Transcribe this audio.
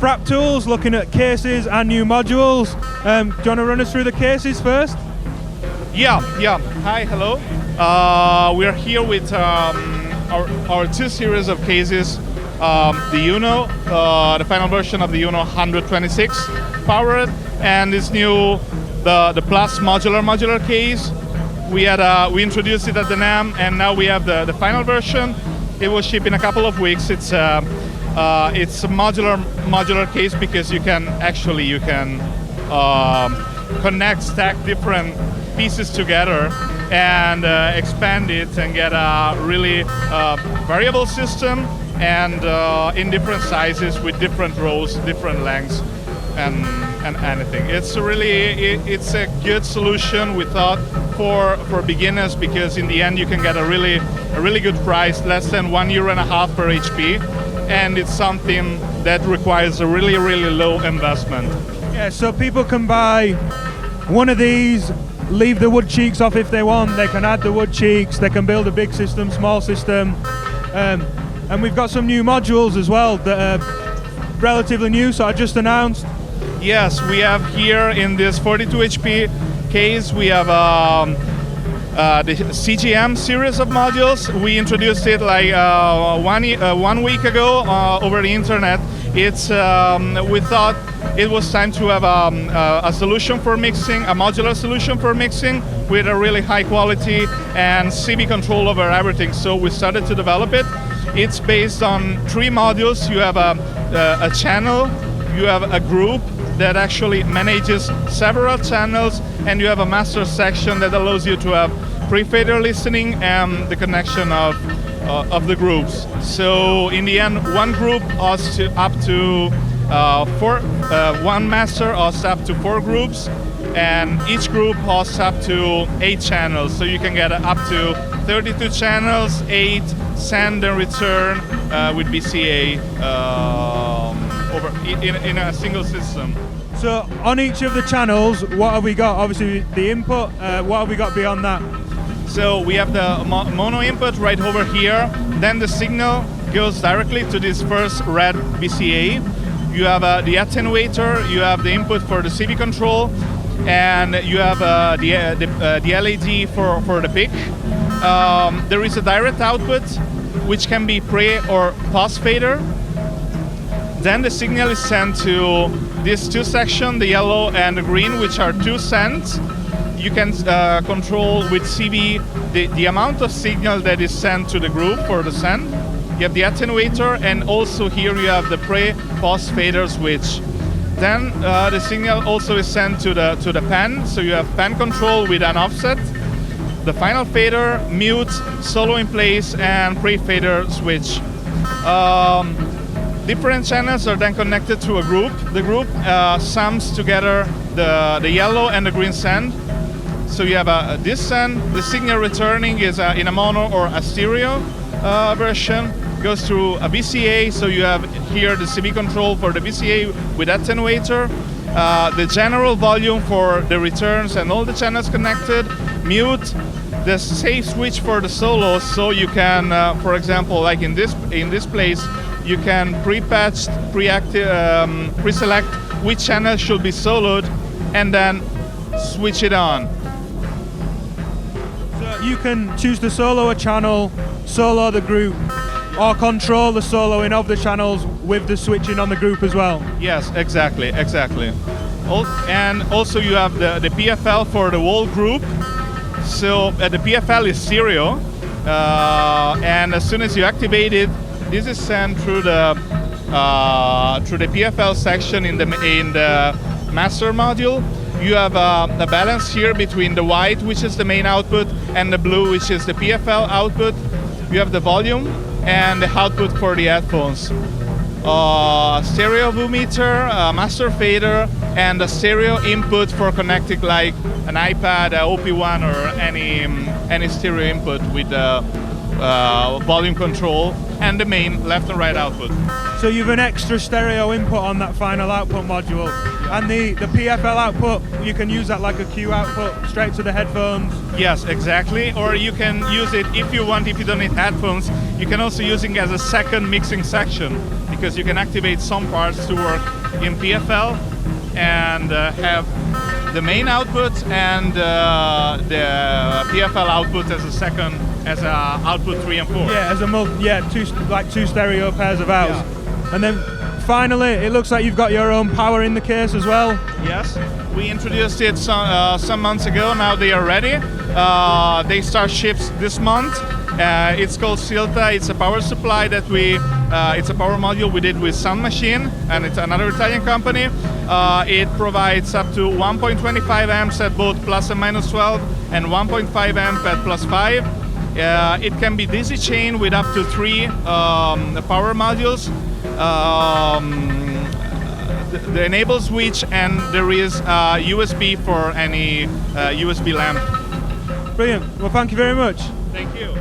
Frap Tools, looking at cases and new modules. Do you want to run us through the cases first? Yeah. Hi, hello. We're here with our two series of cases. The Uno, the final version of the Uno 126 powered, and this new the Plus modular case. We introduced it at the NAMM, and now we have the final version. It will ship in a couple of weeks. It's a modular case because you can connect, stack different pieces together and expand it and get a really variable system and in different sizes with different rows, different lengths, and anything. It's a good solution, we thought, for beginners, because in the end you can get a really good price, less than €1.50 per HP, and it's something that requires a really low investment. Yeah, so people can buy one of these, leave the wood cheeks off if they want. They can add the wood cheeks. They can build a big system, small system, and we've got some new modules as well that are relatively new. So I just announced. Yes, we have here in this 42 HP case, we have the CGM series of modules. We introduced it like 1 week ago over the internet. We thought it was time to have a solution for mixing, a modular solution for mixing with a really high quality and CB control over everything. So we started to develop it. It's based on 3 modules. You have a channel, you have a group that actually manages several channels, and you have a master section that allows you to have pre-fader listening and the connection of the groups. So in the end, one group hosts up to one master hosts up to 4 groups, and each group hosts up to 8 channels. So you can get up to 32 channels, 8 send and return with BCA over in a single system. So on each of the channels, what have we got? Obviously the input, what have we got beyond that? So we have the mono input right over here. Then the signal goes directly to this first red BCA. You have the attenuator, you have the input for the CB control, and you have the LED for the pick. There is a direct output, which can be pre or post fader. Then the signal is sent to these 2 sections, the yellow and the green, which are 2 sends. You can control with CB the amount of signal that is sent to the group for the send. You have the attenuator, and also here you have the pre-post fader switch. Then the signal also is sent to the pen, so you have pen control with an offset. The final fader, mute, solo in place, and pre-fader switch. Different channels are then connected to a group. The group sums together the yellow and the green send. So you have this send. The signal returning is in a mono or a stereo version. Goes through a BCA. So you have here the CB control for the BCA with attenuator. The general volume for the returns and all the channels connected. Mute. The safe switch for the solos. So you can, for example, like in this place, you can pre-patch, pre-select which channel should be soloed, and then switch it on. So you can choose to solo a channel, solo the group, or control the soloing of the channels with the switching on the group as well. Yes, exactly. And also you have the PFL for the whole group. So the PFL is stereo, and as soon as you activate it, this is sent through the PFL section in the master module. You have a balance here between the white, which is the main output, and the blue, which is the PFL output. You have the volume and the output for the headphones. Stereo meter, master fader, and a stereo input for connecting like an iPad, a OP1, or any stereo input with volume control, and the main left and right output. So you have an extra stereo input on that final output module. And the PFL output, you can use that like a Q output straight to the headphones. Yes, exactly. Or you can use it if you want, if you don't need headphones, you can also use it as a second mixing section, because you can activate some parts to work in PFL and have the main output and the PFL output as a second, as a output 3 and 4. Yeah, as a two stereo pairs of outs. Yeah. And then finally, it looks like you've got your own power in the case as well. Yes, we introduced it some months ago. Now they are ready. They start ships this month. It's called Silta. It's a power supply that it's a power module we did with Sound Machine, and it's another Italian company. It provides up to 1.25 amps at both plus and minus 12, and 1.5 amp at plus 5. It can be DC chain with up to 3 power modules. The enable switch, and there is USB for any USB lamp. Brilliant. Well, thank you very much. Thank you.